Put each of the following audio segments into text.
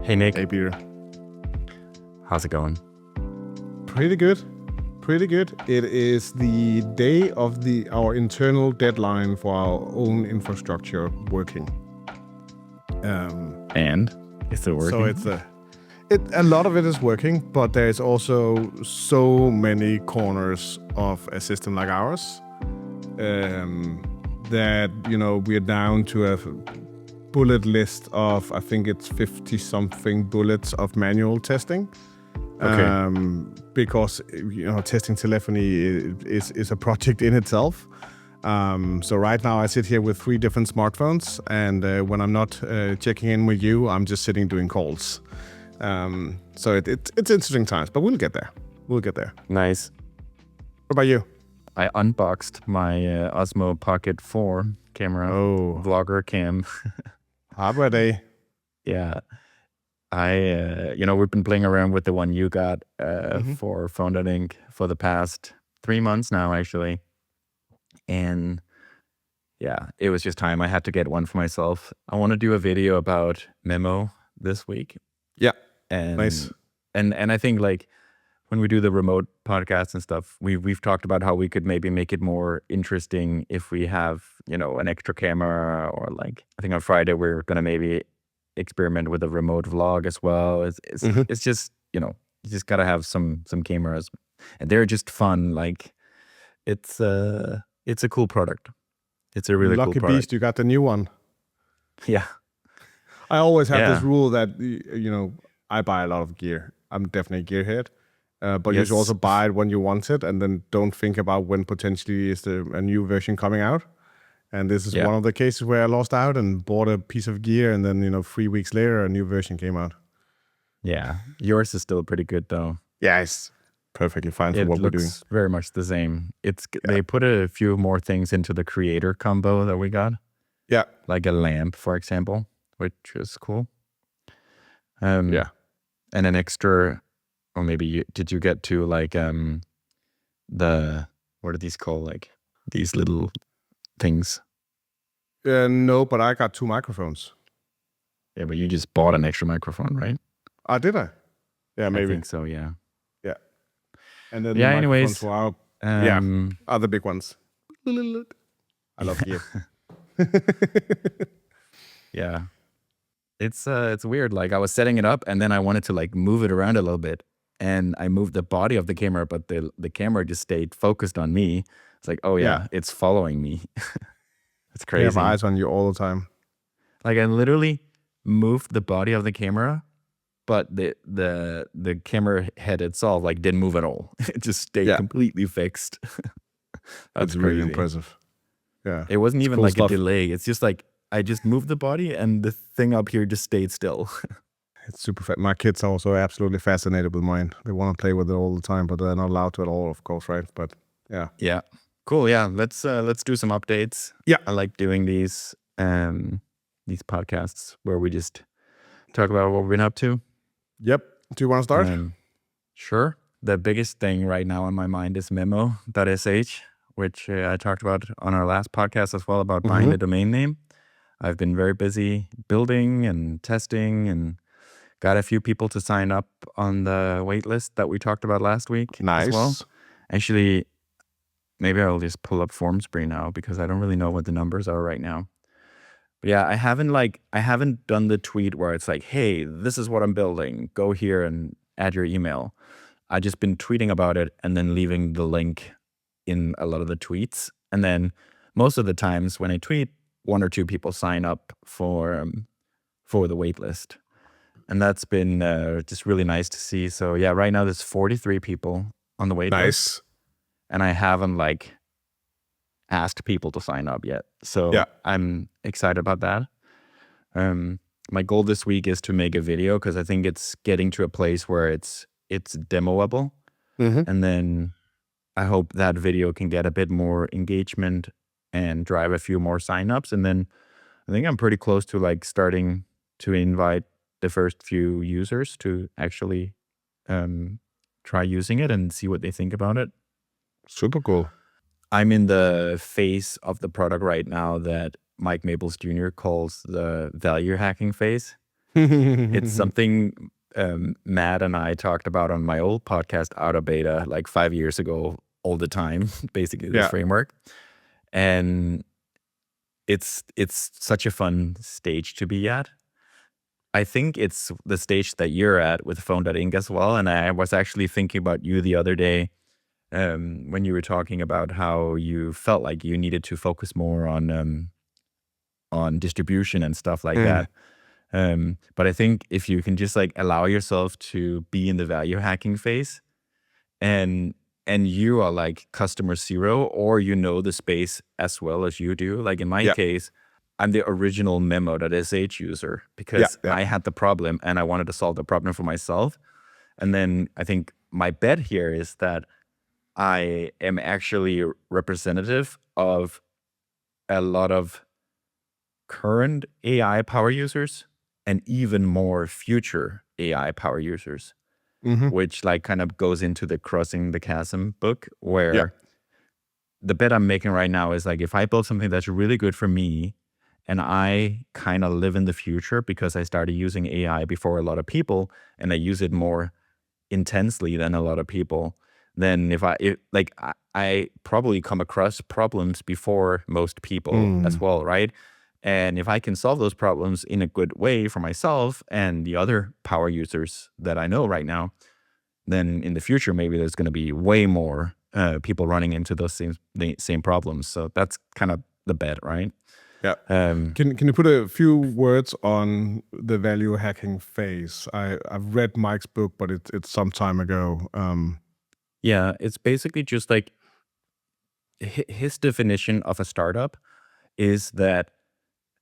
Hey, Nick. Hey, Peter. How's it going? Pretty good. Pretty good. It is the day of our internal deadline for our own infrastructure working. And is it working? So a lot of it is working, but there's also so many corners of a system like ours that we're down to a bullet list of, I think it's 50 something bullets of manual testing. Okay. Because testing telephony is a project in itself. So right now I sit here with 3 different smartphones, and when I'm not checking in with you, I'm just sitting doing calls. So it's interesting times, but we'll get there. Nice. What about you? I unboxed my Osmo Pocket 4 camera, vlogger cam. Hardware day. Yeah. We've been playing around with the one you got for Phone.inc for the past 3 months now, actually. And yeah, it was just time. I had to get one for myself. I want to do a video about Memo this week. Yeah. And Nice. And I think like when we do the remote podcasts and stuff, we've talked about how we could maybe make it more interesting if we have, an extra camera, or like I think on Friday we're gonna maybe experiment with a remote vlog as well. It's just, you just gotta have some cameras, and they're just fun. Like it's a cool product. It's a really Lucky cool product. beast, you got the new one. Yeah. I always have this rule that I buy a lot of gear. I'm definitely a gearhead. But you should also buy it when you want it, and then don't think about when potentially is a new version coming out. And this is one of the cases where I lost out and bought a piece of gear, and then 3 weeks later a new version came out. Yeah, yours is still pretty good though. Yeah, it's perfectly fine for what we're doing. It looks very much the same. They put a few more things into the creator combo that we got. Yeah, like a lamp, for example, which is cool. And an extra. Or maybe did you get to like what are these called? Like these little things? No, but I got 2 microphones. Yeah, but you just bought an extra microphone, right? Did I? Yeah, maybe. I think so, yeah. Yeah. And then the microphones for our other big ones. I love gear. Yeah. It's weird. Like I was setting it up, and then I wanted to like move it around a little bit. And I moved the body of the camera, but the camera just stayed focused on me. It's like, it's following me. It's crazy. They have eyes on you all the time. Like I literally moved the body of the camera, but the camera head itself like didn't move at all. It just stayed completely fixed. That's really impressive. Yeah. It wasn't even like a delay. It's just like I just moved the body and the thing up here just stayed still. It's super fun. My kids are also absolutely fascinated with mine. They want to play with it all the time, but they're not allowed to at all, of course, right? But yeah. Yeah. Cool. Yeah. Let's do some updates. Yeah. I like doing these podcasts where we just talk about what we've been up to. Yep. Do you want to start? Sure. The biggest thing right now on my mind is Memo.sh, which I talked about on our last podcast as well, about buying the domain name. I've been very busy building and testing, and got a few people to sign up on the waitlist that we talked about last week. Nice. As well. Actually, maybe I'll just pull up Formspree now because I don't really know what the numbers are right now. But yeah, I haven't done the tweet where it's like, hey, this is what I'm building. Go here and add your email. I've just been tweeting about it and then leaving the link in a lot of the tweets. And then most of the times when I tweet, 1 or 2 people sign up for the waitlist. And that's been just really nice to see. So yeah, right now there's 43 people on the waitlist. Nice. And I haven't like asked people to sign up yet. So I'm excited about that. My goal this week is to make a video because I think it's getting to a place where it's demoable. And then I hope that video can get a bit more engagement and drive a few more signups. And then I think I'm pretty close to like starting to invite the first few users to actually try using it and see what they think about it. Super cool. I'm in the phase of the product right now that Mike Maples Jr. calls the value hacking phase. It's something Matt and I talked about on my old podcast, Out of Beta, like 5 years ago, all the time, basically this Yeah. framework. And it's such a fun stage to be at. I think it's the stage that you're at with Phone.inc as well. And I was actually thinking about you the other day when you were talking about how you felt like you needed to focus more on distribution and stuff like Mm. that. But I think if you can just like allow yourself to be in the value hacking phase, and you are like customer zero, or you know the space as well as you do. Like in my Yeah. case, I'm the original Memo.sh user Yeah. because Yeah. I had the problem and I wanted to solve the problem for myself. And then I think my bet here is that I am actually representative of a lot of current AI power users and even more future AI power users, Mm-hmm. which like kind of goes into the Crossing the Chasm book, Yeah. where the bet I'm making right now is like, if I build something that's really good for me and I kind of live in the future because I started using AI before a lot of people and I use it more intensely than a lot of people, then I probably come across problems before most people as Mm. well, right? And if I can solve those problems in a good way for myself and the other power users that I know right now, then in the future, maybe there's going to be way more people running into those same problems. So that's kind of the bet, right? Yeah. Um, Can you put a few words on the value hacking phase? I've read Mike's book, but it's some time ago. yeah, it's basically just like his definition of a startup is that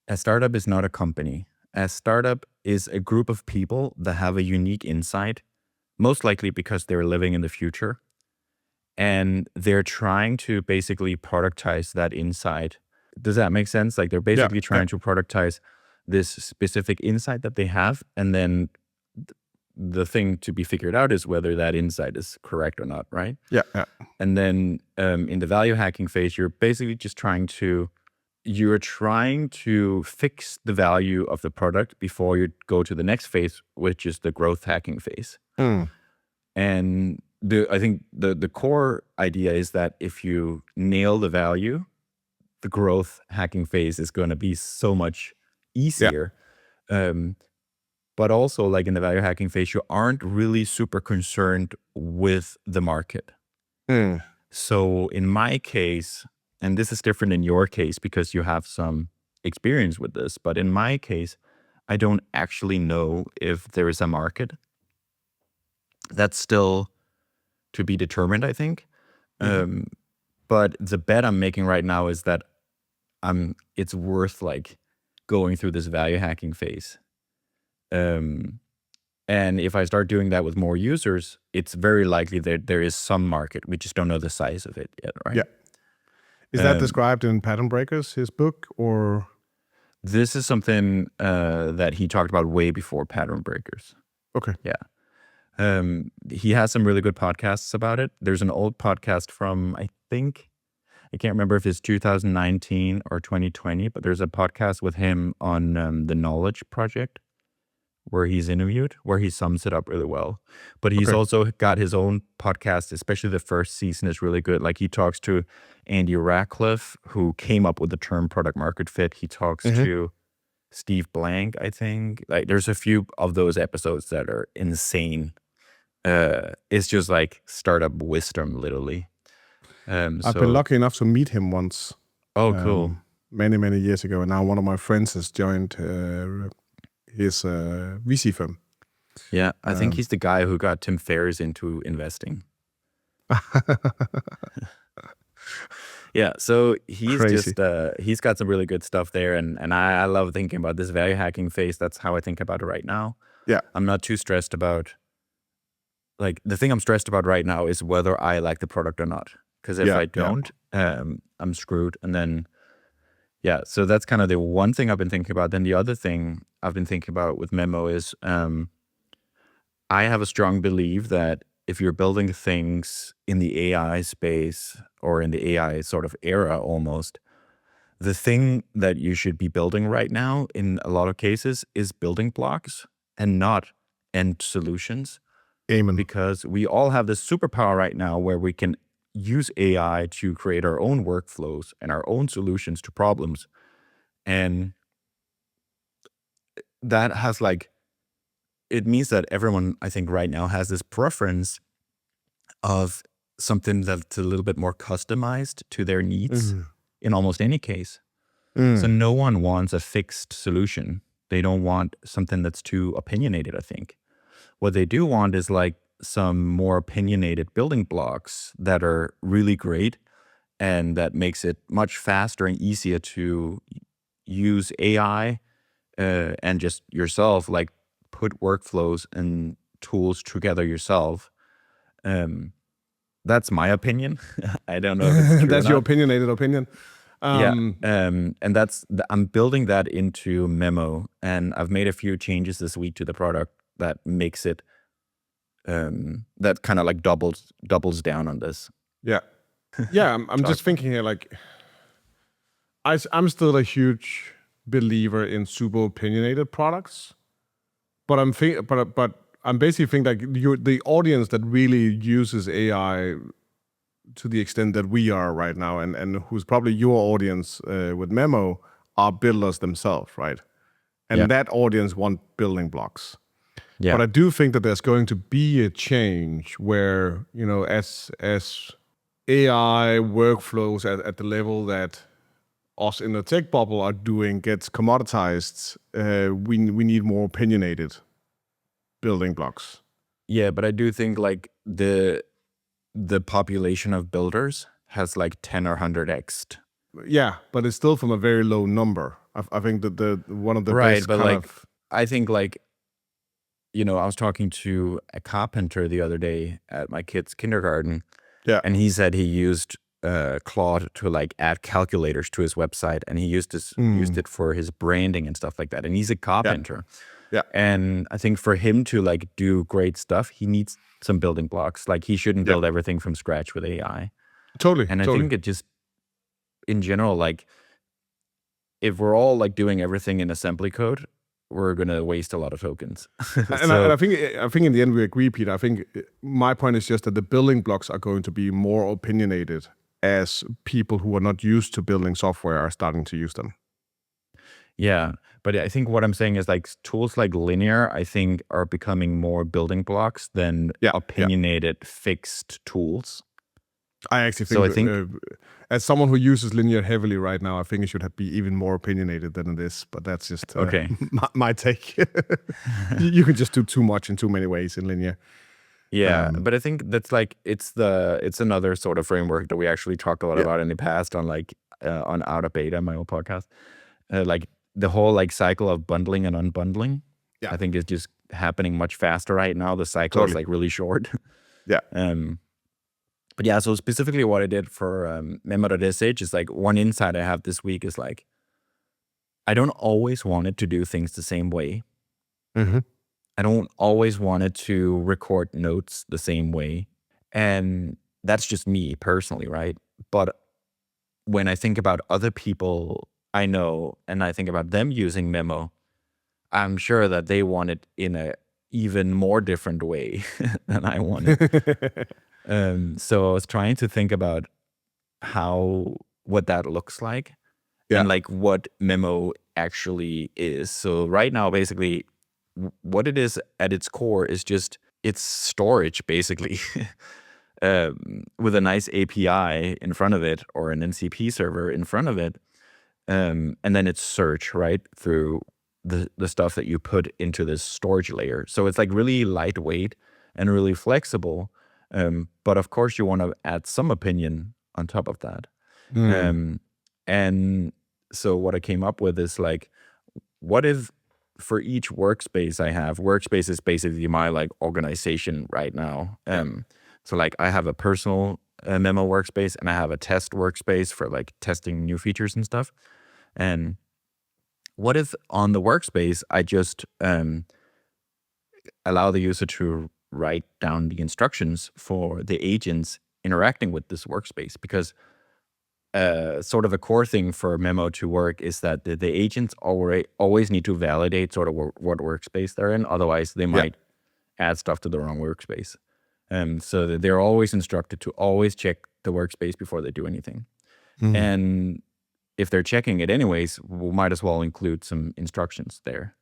a startup is not a company. A startup is a group of people that have a unique insight, most likely because they're living in the future. And they're trying to basically productize that insight. Does that make sense? Like they're Yeah. basically Yeah. trying to productize this specific insight that they have. And then the thing to be figured out is whether that insight is correct or not, right? Yeah. Yeah. And then in the value hacking phase, you're basically just trying to fix the value of the product before you go to the next phase, which is the growth hacking phase. Mm. And I think the core idea is that if you nail the value, the growth hacking phase is going to be so much Yeah. easier. But also, like in the value hacking phase, you aren't really super concerned with the market. Mm. So in my case, and this is different in your case because you have some experience with this, but in my case, I don't actually know if there is a market. That's still to be determined, I think. Mm-hmm. But the bet I'm making right now is that it's worth like going through this value hacking phase. And if I start doing that with more users, it's very likely that there is some market. We just don't know the size of it yet, right? Yeah. Is that described in Pattern Breakers, his book, or? This is something that he talked about way before Pattern Breakers. Okay. Yeah. He has some really good podcasts about it. There's an old podcast from, I can't remember if it's 2019 or 2020, but there's a podcast with him on the Knowledge Project where he's interviewed, where he sums it up really well. But he's Okay. also got his own podcast, especially the first season is really good. Like he talks to Andy Ratcliffe, who came up with the term product market fit. He talks Mm-hmm. to Steve Blank, I think. Like there's a few of those episodes that are insane. It's just like startup wisdom, literally. I've been lucky enough to meet him once. Oh, cool. Many, many years ago. And now one of my friends has joined his VC firm. Yeah, I think he's the guy who got Tim Ferriss into investing. Yeah, so he's Crazy. he's got some really good stuff there, and I love thinking about this value hacking phase. That's how I think about it right now. Yeah. I'm not too stressed about, like, the thing I'm stressed about right now is whether I like the product or not. Because if I don't, I'm screwed. And then, yeah, so that's kind of the one thing I've been thinking about. Then the other thing I've been thinking about with Memo is I have a strong belief that if you're building things in the AI space or in the AI sort of era almost, the thing that you should be building right now in a lot of cases is building blocks and not end solutions. Amen. Because we all have this superpower right now where we can use AI to create our own workflows and our own solutions to problems. And that has like, it means that everyone, I think right now has this preference of something that's a little bit more customized to their needs in almost any case. So no one wants a fixed solution. They don't want something that's too opinionated, I think. What they do want is like some more opinionated building blocks that are really great and that makes it much faster and easier to use AI and just yourself, like put workflows and tools together yourself. That's my opinion. I don't know if it's true That's or your not. opinionated opinion. And I'm building that into Memo, and I've made a few changes this week to the product that makes it that kind of like doubles down on this. Yeah. I'm just thinking here, like, I'm still a huge believer in super opinionated products, but I'm basically thinking like the audience that really uses AI to the extent that we are right now, and who's probably your audience with Memo, are builders themselves, right? And that audience want building blocks. Yeah. But I do think that there's going to be a change where, you know, as AI workflows at the level that us in the tech bubble are doing gets commoditized, we need more opinionated building blocks. Yeah, but I do think like the population of builders has like 10 or 100x'd. Yeah, but it's still from a very low number. I think that the one of the Right, best but kind like of I think like, you know, I was talking to a carpenter the other day at my kid's kindergarten, and he said he used Claude to like add calculators to his website, and he used it for his branding and stuff like that. And he's a carpenter. Yeah. And I think for him to like do great stuff, he needs some building blocks. Like he shouldn't build everything from scratch with AI. Totally. And I think it just, in general, like if we're all like doing everything in assembly code, we're gonna waste a lot of tokens. And I think in the end we agree, Peter. I think my point is just that the building blocks are going to be more opinionated as people who are not used to building software are starting to use them. Yeah, but I think what I'm saying is like tools like Linear, I think, are becoming more building blocks than opinionated fixed tools. I actually think, so I think as someone who uses Linear heavily right now, I think it should be even more opinionated than it is. But that's just okay. my take. You can just do too much in too many ways in Linear. Yeah, but I think that's like it's another sort of framework that we actually talked a lot about in the past on like on Out of Beta, my old podcast. Like the whole like cycle of bundling and unbundling, I think is just happening much faster right now. The cycle is like really short. But yeah, so specifically what I did for Memo.sh is like one insight I have this week is like, I don't always want it to do things the same way. I don't always want it to record notes the same way. And that's just me personally, right? But when I think about other people I know and I think about them using Memo, I'm sure that they want it in a even more different way than I want it. So I was trying to think about what that looks like and like what Memo actually is. So right now, basically, what it is at its core is just it's storage, basically, with a nice API in front of it or an NCP server in front of it. And then it's search, right, through the stuff that you put into this storage layer. So it's like really lightweight and really flexible. But of course, you want to add some opinion on top of that. And so what I came up with is like, what if for each workspace I have, workspace is basically my like organization right now. So like I have a personal Memo workspace and I have a test workspace for like testing new features and stuff. And what if on the workspace, I just allow the user to write down the instructions for the agents interacting with this workspace? Because sort of a core thing for Memo to work is that the agents always need to validate sort of what workspace they're in. Otherwise, they might add stuff to the wrong workspace. So that they're always instructed to always check the workspace before they do anything. And if they're checking it anyways, we might as well include some instructions there.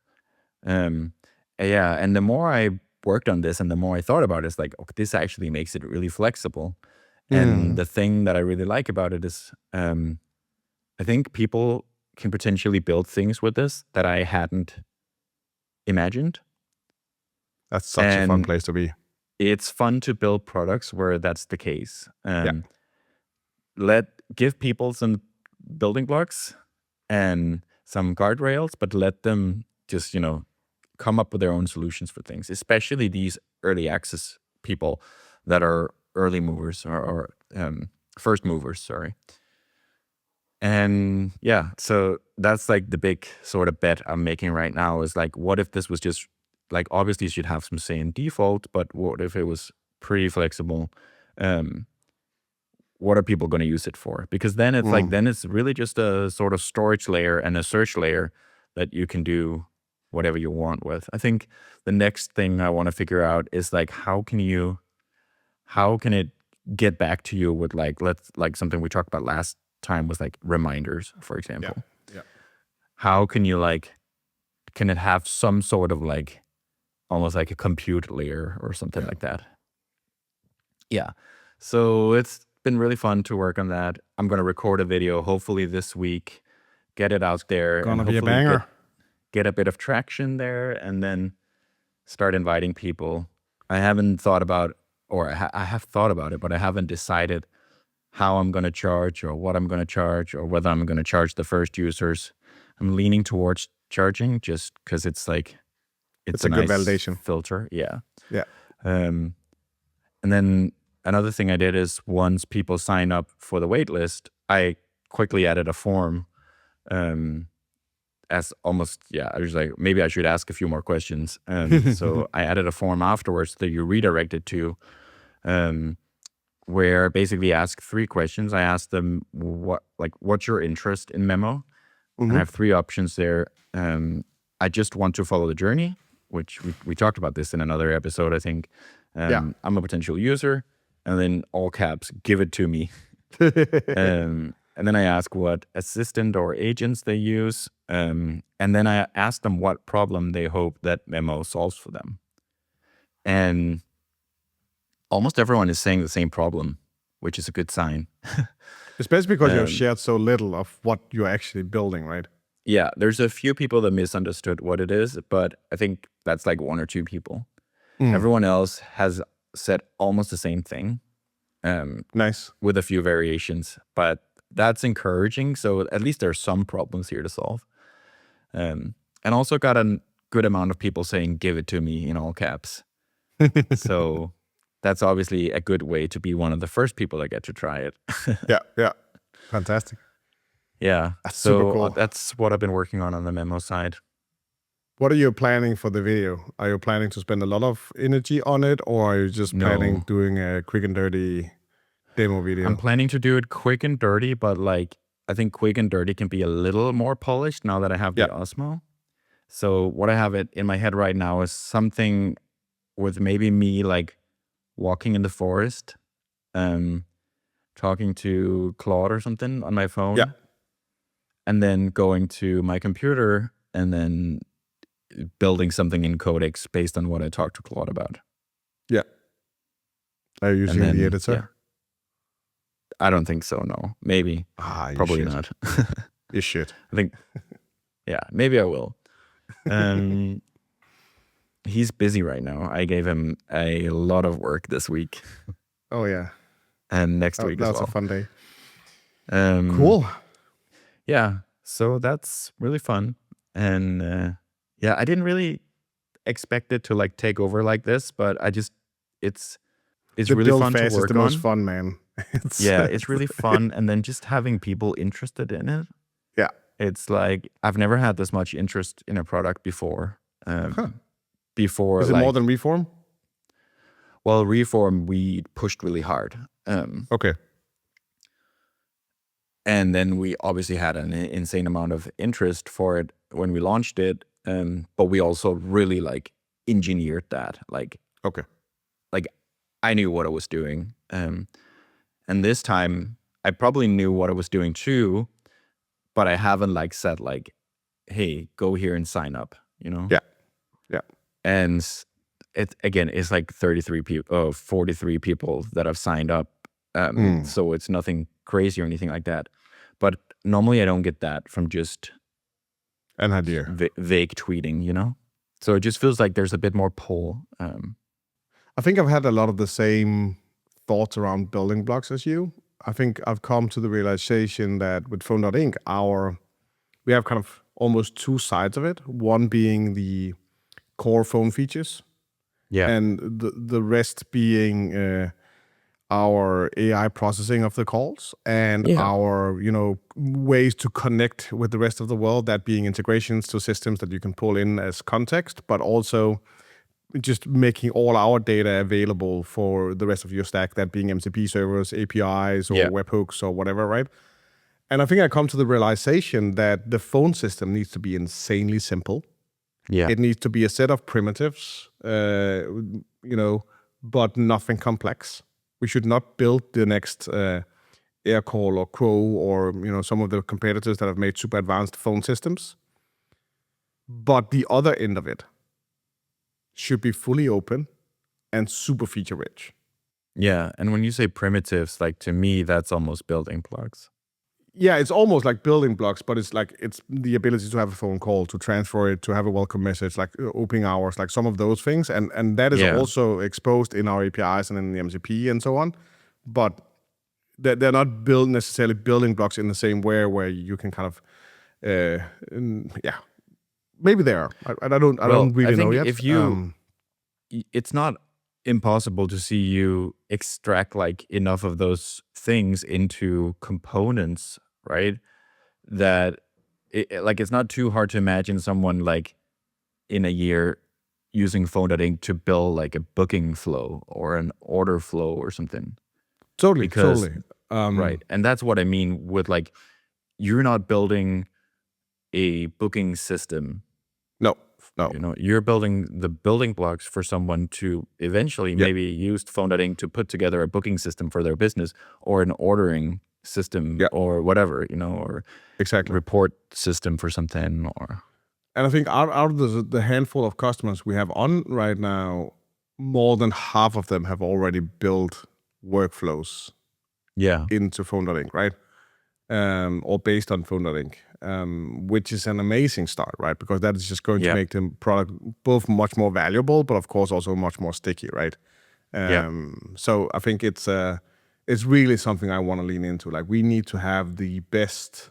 And the more I worked on this and the more I thought about it, it's like, okay, this actually makes it really flexible. And the thing that I really like about it is I think people can potentially build things with this that I hadn't imagined. That's such a fun place to be. It's fun to build products where that's the case. Give people some building blocks and some guardrails, but let them just, come up with their own solutions for things, especially these early access people that are early movers or first movers, sorry. And so that's like the big sort of bet I'm making right now is like, what if this was just like, obviously you should have some say in default, but what if it was pretty flexible? What are people going to use it for? Because then it's like, then it's really just a sort of storage layer and a search layer that you can do whatever you want with. I think the next thing I want to figure out is like, how can it get back to you with like, something we talked about last time was like reminders, for example. How can you can it have some sort of like, almost like a compute layer or something like that? So it's been really fun to work on that. I'm going to record a video hopefully this week, get it out there. Gonna be a banger. Get a bit of traction there and then start inviting people. I haven't thought about, or I have thought about it, but I haven't decided how I'm going to charge or what I'm going to charge or whether I'm going to charge the first users. I'm leaning towards charging just because it's like, it's a good nice validation filter. And then another thing I did is once people sign up for the waitlist, I quickly added a form as almost, I was like, maybe I should ask a few more questions. So I added a form afterwards that you redirect it to where I basically ask 3 questions. I asked them, what's your interest in Memo? And I have 3 options there. I just want to follow the journey, which we talked about this in another episode, I think. I'm a potential user. And then all caps, give it to me. And then I ask what assistant or agents they use. And then I ask them what problem they hope that Memo solves for them. And almost everyone is saying the same problem, which is a good sign. Especially because you have shared so little of what you're actually building, right? Yeah, there's a few people that misunderstood what it is, but I think that's like 1 or 2 people. Everyone else has said almost the same thing. Nice. With a few variations, but that's encouraging. So at least there's some problems here to solve. And also got a good amount of people saying, give it to me in all caps. So that's obviously a good way to be one of the first people that get to try it. Yeah. Fantastic. That's super cool. That's what I've been working on the Memo side. What are you planning for the video? Are you planning to spend a lot of energy on it, or are you just planning doing a quick and dirty demo video? I'm planning to do it quick and dirty, but like I think quick and dirty can be a little more polished now that I have the Osmo. So what I have it in my head right now is something with maybe me like walking in the forest, talking to Claude or something on my phone, and then going to my computer and then building something in Codex based on what I talked to Claude about. Are you using the editor? I don't think so, no. Maybe. Probably not. You should. I think, maybe I will. He's busy right now. I gave him a lot of work this week. Oh, yeah. And next week as well. That's a fun day. Cool. Yeah, so that's really fun. And I didn't really expect it to like take over like this, but it's really fun to work on. Is the most fun, man. It's really fun. And then just having people interested in it. It's like, I've never had this much interest in a product before. Before, is it more than Reform? Well, Reform, we pushed really hard. Okay. And then we obviously had an insane amount of interest for it when we launched it. But we also really like engineered that. Okay. Like I knew what I was doing. And this time I probably knew what I was doing too, but I haven't like said like, hey, go here and sign up, you know? Yeah. Yeah. And it's like 33 people, 43 people that have signed up. So it's nothing crazy or anything like that. But normally I don't get that from just an idea, vague tweeting, you know? So it just feels like there's a bit more pull. I think I've had a lot of the same thoughts around building blocks as you. I think I've come to the realization that with Phone.inc, we have kind of almost two sides of it. One being the core phone features, and the rest being our AI processing of the calls and our ways to connect with the rest of the world. That being integrations to systems that you can pull in as context, but also just making all our data available for the rest of your stack, that being MCP servers, APIs, or webhooks, or whatever, right? And I think I come to the realization that the phone system needs to be insanely simple. Yeah. It needs to be a set of primitives, but nothing complex. We should not build the next Aircall or Crow or some of the competitors that have made super advanced phone systems. But the other end of it should be fully open and super feature rich. Yeah, and when you say primitives, like to me, that's almost building blocks. Yeah, it's almost like building blocks, but it's the ability to have a phone call, to transfer it, to have a welcome message, like opening hours, like some of those things. And that is also exposed in our APIs and in the MCP and so on. But they're not necessarily building blocks in the same way where you can kind of, maybe they are. I don't really know yet. If you, it's not impossible to see you extract like enough of those things into components, right? That it's not too hard to imagine someone like in a year using Phone.inc to build like a booking flow or an order flow or something. Totally. Right. And that's what I mean with like, you're not building a booking system. No. You're building the building blocks for someone to eventually maybe use Phone.inc to put together a booking system for their business or an ordering system or whatever, or report system for something. And I think out of the handful of customers we have on right now, more than half of them have already built workflows into Phone.inc, right? Or based on Phone.inc, which is an amazing start, right? Because that is just going to make the product both much more valuable, but of course also much more sticky, right? So I think it's really something I want to lean into. Like we need to have the best,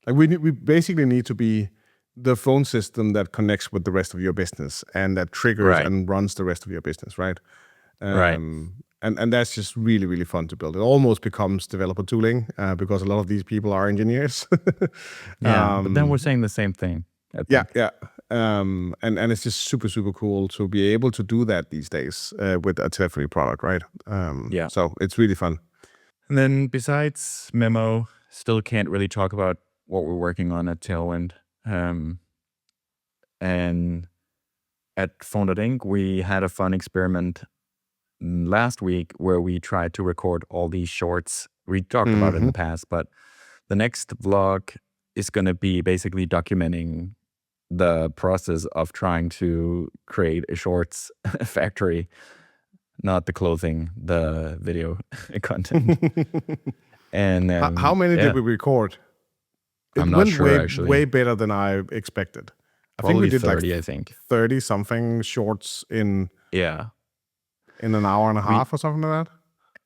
like we basically need to be the phone system that connects with the rest of your business and that triggers and runs the rest of your business, right? And that's just really, really fun to build. It almost becomes developer tooling because a lot of these people are engineers. But then we're saying the same thing. Yeah. And it's just super, super cool to be able to do that these days with a telephony product, right? So it's really fun. And then besides Memo, still can't really talk about what we're working on at Tailwind. And at Phone.inc, we had a fun experiment last week where we tried to record all these shorts. We talked about it in the past, but the next vlog is going to be basically documenting the process of trying to create a shorts factory, not the clothing, the video content. And how many did we record? I'm not sure, actually. Way better than I expected. Probably I think we did 30, like I think. 30 something shorts in an hour and a half or something like that.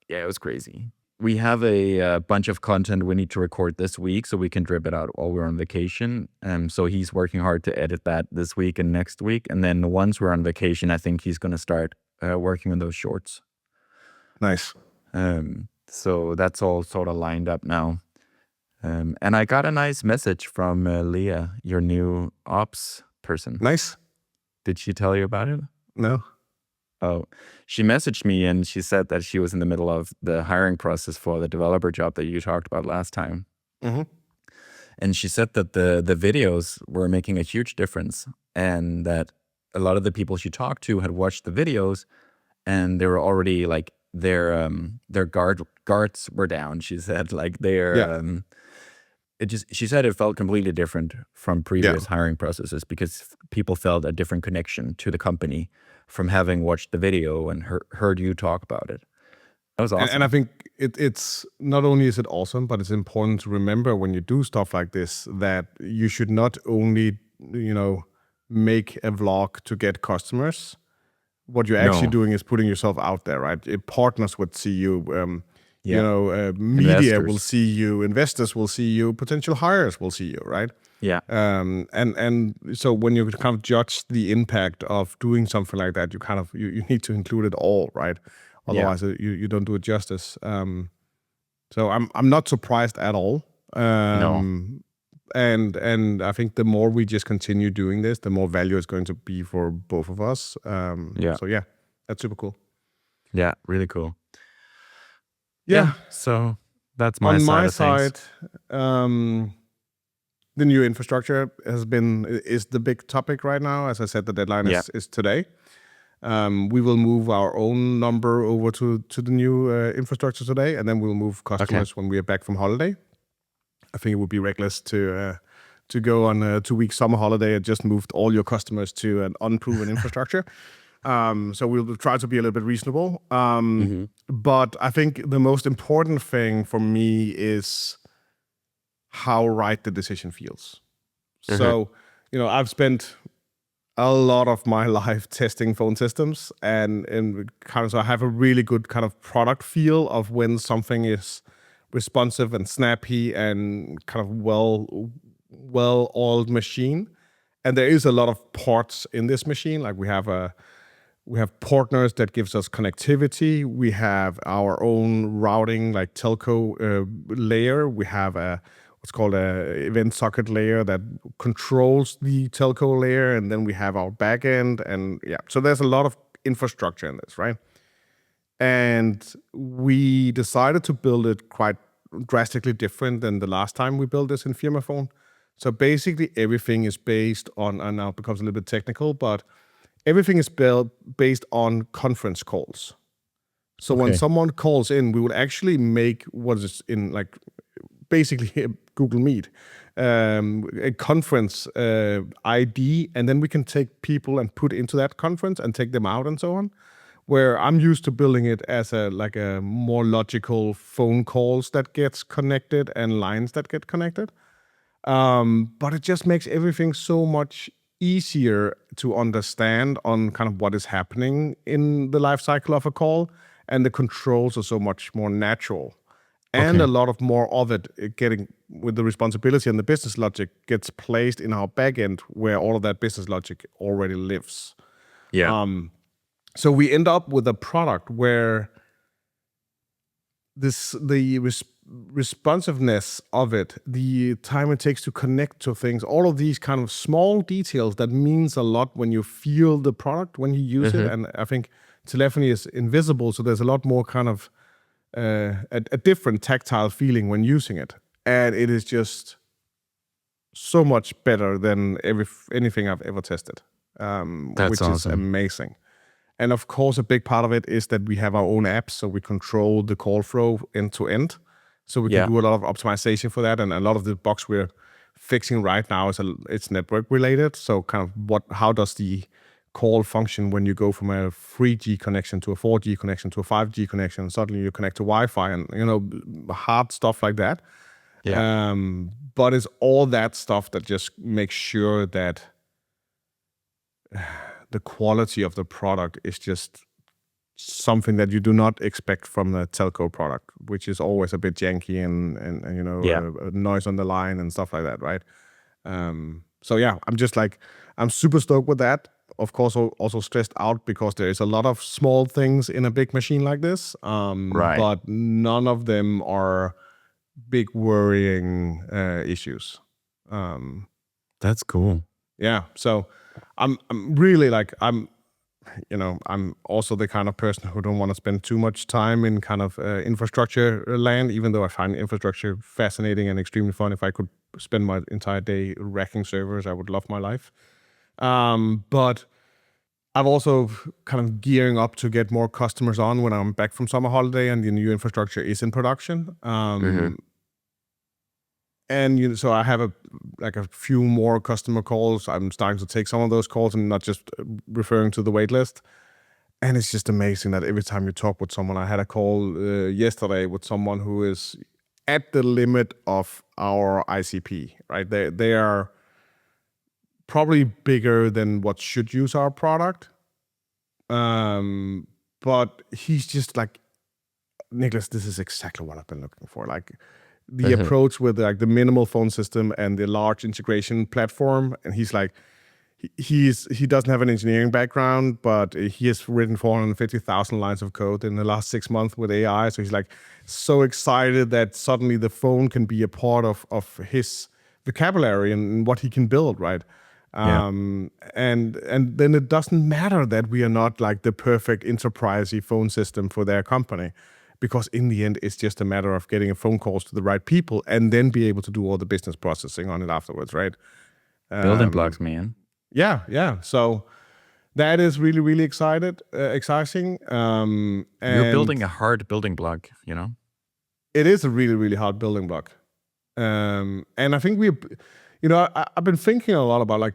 Yeah, it was crazy. We have a bunch of content we need to record this week so we can drip it out while we're on vacation. So he's working hard to edit that this week and next week. And then once we're on vacation, I think he's going to start working on those shorts. Nice. So that's all sort of lined up now. And I got a nice message from Leah, your new ops person. Nice. Did she tell you about it? No. Oh, she messaged me and she said that she was in the middle of the hiring process for the developer job that you talked about last time. Mm-hmm. And she said that the videos were making a huge difference, and that a lot of the people she talked to had watched the videos, and they were already like their guards were down. She said like Yeah. she said it felt completely different from Yeah. previous hiring processes because people felt a different connection to the company from having watched the video and heard you talk about it. That was And I awesome. think it's not only is it awesome, but it's important to remember when you do stuff like this that you should not only, make a vlog to get customers. What you're actually No. doing is putting yourself out there, right? Partners would see you, Yeah. media will Investors. see you, investors will see you, potential hires will see you, right? Yeah. And so when you kind of judge the impact of doing something like that, you kind of you need to include it all, right? Yeah. Otherwise, you don't do it justice. So I'm not surprised at all. No. And I think the more we just continue doing this, the more value it's going to be for both of us. Yeah. So yeah, that's super cool. Yeah. Really cool. Yeah. So that's my On side my of things. side, the new infrastructure is the big topic right now. As I said, the deadline Yeah. is today. We will move our own number over to the new infrastructure today, and then we'll move customers when we are back from holiday. I think it would be reckless to go on a 2-week summer holiday and just moved all your customers to an unproven infrastructure. So we'll try to be a little bit reasonable. Mm-hmm. But I think the most important thing for me is how right the decision feels. Mm-hmm. So, I've spent a lot of my life testing phone systems, and kind of so I have a really good kind of product feel of when something is responsive and snappy and kind of well-oiled machine. And there is a lot of ports in this machine. Like we have partners that gives us connectivity. We have our own routing, like telco layer. We have what's called a event socket layer that controls the telco layer, and then we have our backend, and yeah. So there's a lot of infrastructure in this, right? And we decided to build it quite drastically different than the last time we built this in Firmaphone. So basically, everything is based on, and now it becomes a little bit technical, but everything is built based on conference calls. So when someone calls in, we would actually make what is in like basically Google Meet, a conference ID, and then we can take people and put into that conference and take them out and so on. Where I'm used to building it as a more logical phone calls that gets connected and lines that get connected. But it just makes everything so much easier to understand on kind of what is happening in the life cycle of a call, and the controls are so much more natural. And a lot of more of it getting with the responsibility and the business logic gets placed in our backend where all of that business logic already lives. Yeah. So we end up with a product where the responsiveness of it, the time it takes to connect to things, all of these kind of small details that means a lot when you feel the product, when you use it. And I think telephony is invisible, so there's a lot more kind of a different tactile feeling when using it. And it is just so much better than anything I've ever tested, That's which is awesome. amazing. And of course, a big part of it is that we have our own apps, so we control the call flow end to end. So we can do a lot of optimization for that, and a lot of the bugs we're fixing right now it's network related. So kind of how does the call function when you go from a 3G connection to a 4G connection to a 5G connection? Suddenly you connect to Wi-Fi, and hard stuff like that. Yeah. But it's all that stuff that just makes sure that the quality of the product is just something that you do not expect from a telco product, which is always a bit janky and noise on the line and stuff like that, right? So yeah, I'm super stoked with that. Of course, also stressed out because there is a lot of small things in a big machine like this, Right. but none of them are big worrying issues. That's cool. Yeah, so I'm really I'm also the kind of person who don't want to spend too much time in kind of infrastructure land, even though I find infrastructure fascinating and extremely fun. If I could spend my entire day racking servers, I would love my life. But I'm also kind of gearing up to get more customers on when I'm back from summer holiday and the new infrastructure is in production. And so I have a few more customer calls. I'm starting to take some of those calls and not just referring to the waitlist. And it's just amazing that every time you talk with someone, I had a call yesterday with someone who is at the limit of our ICP, right? They are probably bigger than what should use our product. But he's just like, Nicholas, this is exactly what I've been looking for. Like the approach with like the minimal phone system and the large integration platform. And he's like, he doesn't have an engineering background, but he has written 450,000 lines of code in the last 6 months with AI. So he's like so excited that suddenly the phone can be a part of his vocabulary and what he can build, right? And then it doesn't matter that we are not like the perfect enterprisey phone system for their company, because in the end, it's just a matter of getting a phone calls to the right people and then be able to do all the business processing on it afterwards, right? Building blocks, man. Yeah. So that is really, really exciting. And you're building a hard building block, It is a really, really hard building block. And I think I've been thinking a lot about like,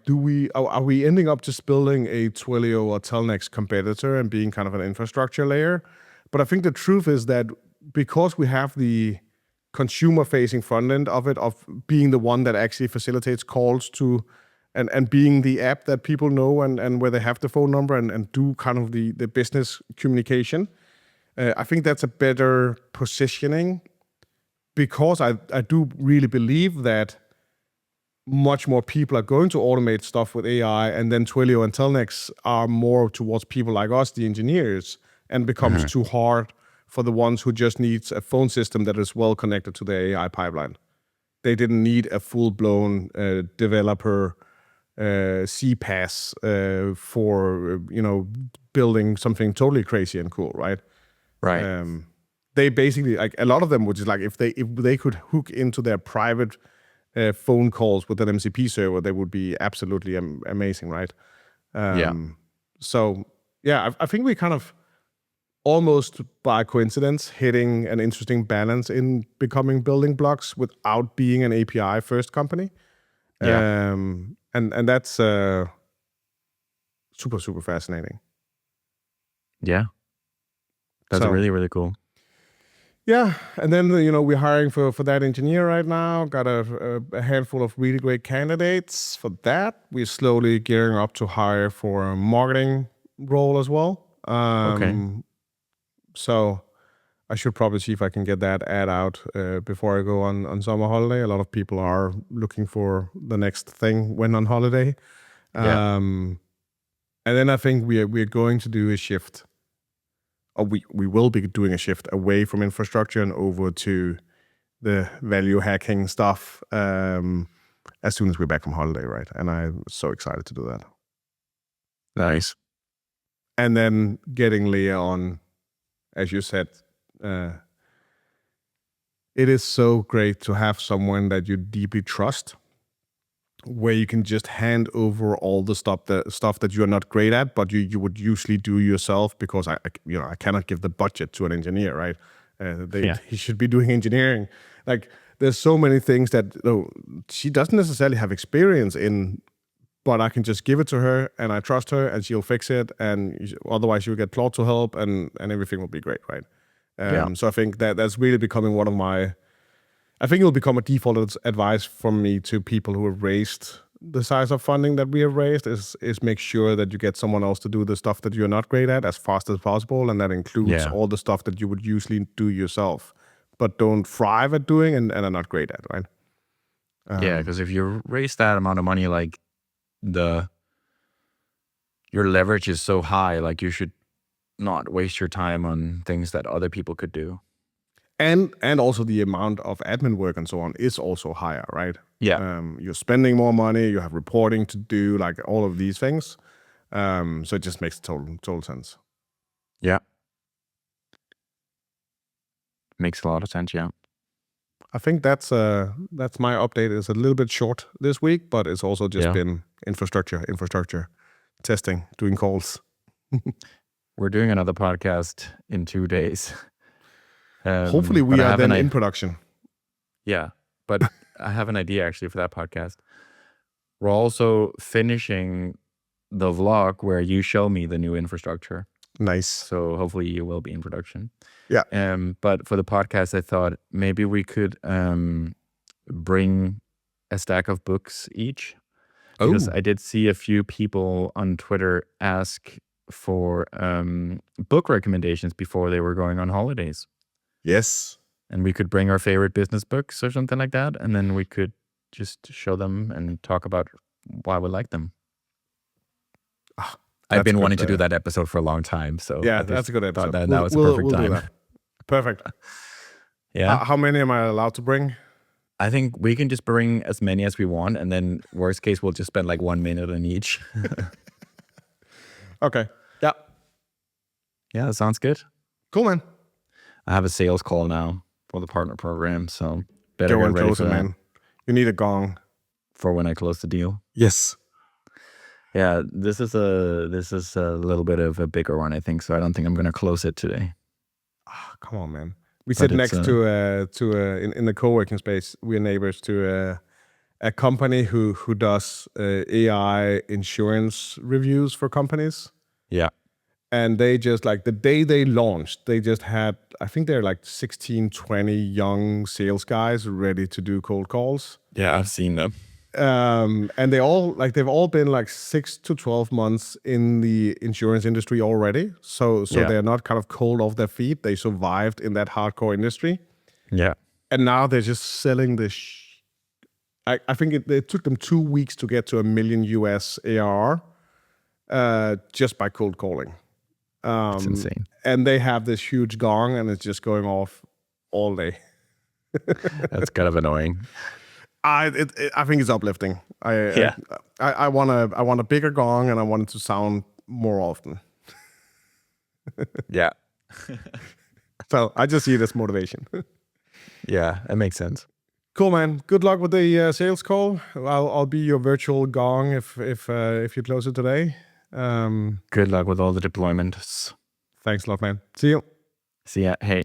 are we ending up just building a Twilio or Telnex competitor and being kind of an infrastructure layer? But I think the truth is that because we have the consumer-facing front end of it, of being the one that actually facilitates calls to, and being the app that people know and where they have the phone number and do kind of the business communication, I think that's a better positioning, because I do really believe that much more people are going to automate stuff with AI, and then Twilio and Telnex are more towards people like us, the engineers, and becomes too hard for the ones who just needs a phone system that is well connected to the AI pipeline. They didn't need a full-blown developer CPaaS for building something totally crazy and cool, right? Right. They basically, like, a lot of them, which is like if they could hook into their private phone calls with an MCP server, they would be absolutely amazing, right? So yeah, I think we kind of almost by coincidence hitting an interesting balance in becoming building blocks without being an API first company. And that's super, super fascinating. Yeah. That's really, really cool. Yeah, and then we're hiring for that engineer right now. Got a handful of really great candidates for that. We're slowly gearing up to hire for a marketing role as well. Okay. So I should probably see if I can get that ad out before I go on summer holiday. A lot of people are looking for the next thing when on holiday. And then I think we're going to do a shift. Or we will be doing a shift away from infrastructure and over to the value hacking stuff as soon as we're back from holiday, right? And I'm so excited to do that. Nice. And then getting Leah on, as you said, it is so great to have someone that you deeply trust, where you can just hand over all the stuff that you're not great at, but you would usually do yourself, because I cannot give the budget to an engineer, right? He should be doing engineering. Like, there's so many things that she doesn't necessarily have experience in, but I can just give it to her and I trust her and she'll fix it. And otherwise you'll get Claude to help and everything will be great, right? So I think that's really becoming one of my... I think it will become a default advice from me to people who have raised the size of funding that we have raised is make sure that you get someone else to do the stuff that you're not great at as fast as possible. And that includes all the stuff that you would usually do yourself, but don't thrive at doing and are not great at, right? Because if you raise that amount of money, like your leverage is so high, like you should not waste your time on things that other people could do. And also the amount of admin work and so on is also higher, right? Yeah. You're spending more money, you have reporting to do, like all of these things. So it just makes total sense. Yeah. Makes a lot of sense, yeah. I think that's my update. It's a little bit short this week, but it's also just been infrastructure testing, doing calls. We're doing another podcast in 2 days. Hopefully we are then in production. Yeah, but I have an idea actually for that podcast. We're also finishing the vlog where you show me the new infrastructure. Nice. So hopefully you will be in production. Yeah. But for the podcast, I thought maybe we could bring a stack of books each. Because I did see a few people on Twitter ask for book recommendations before they were going on holidays. Yes. And we could bring our favorite business books or something like that. And then we could just show them and talk about why we like them. I've been wanting to do that episode for a long time. So yeah, that's a good episode. Now it's a perfect time. Do that. Perfect. Yeah. How many am I allowed to bring? I think we can just bring as many as we want. And then worst case, we'll just spend like 1 minute on each. Okay. Yeah. Yeah, that sounds good. Cool, man. I have a sales call now for the partner program. So better get ready close for it, that. man. You need a gong. For when I close the deal. Yes. Yeah, this is a little bit of a bigger one, I think. So I don't think I'm going to close it today. Come on, man. We sit next to in the co-working space. We're neighbors to a company who does AI insurance reviews for companies. Yeah. And they just like the day they launched, they just had, I think they're like 16, 20 young sales guys ready to do cold calls. Yeah, I've seen them. And they've all been like 6 to 12 months in the insurance industry already. So they're not kind of cold off their feet. They survived in that hardcore industry. Yeah. And now they're just selling this. I think it took them 2 weeks to get to $1 million US ARR just by cold calling. It's insane. And they have this huge gong and it's just going off all day. That's kind of annoying. I think it's uplifting. I want a bigger gong and I want it to sound more often. Yeah. So I just see it as motivation. Yeah, that makes sense. Cool, man. Good luck with the sales call. I'll be your virtual gong if you close it today. Good luck with all the deployments. Thanks a lot, man. See you. See ya. Hey.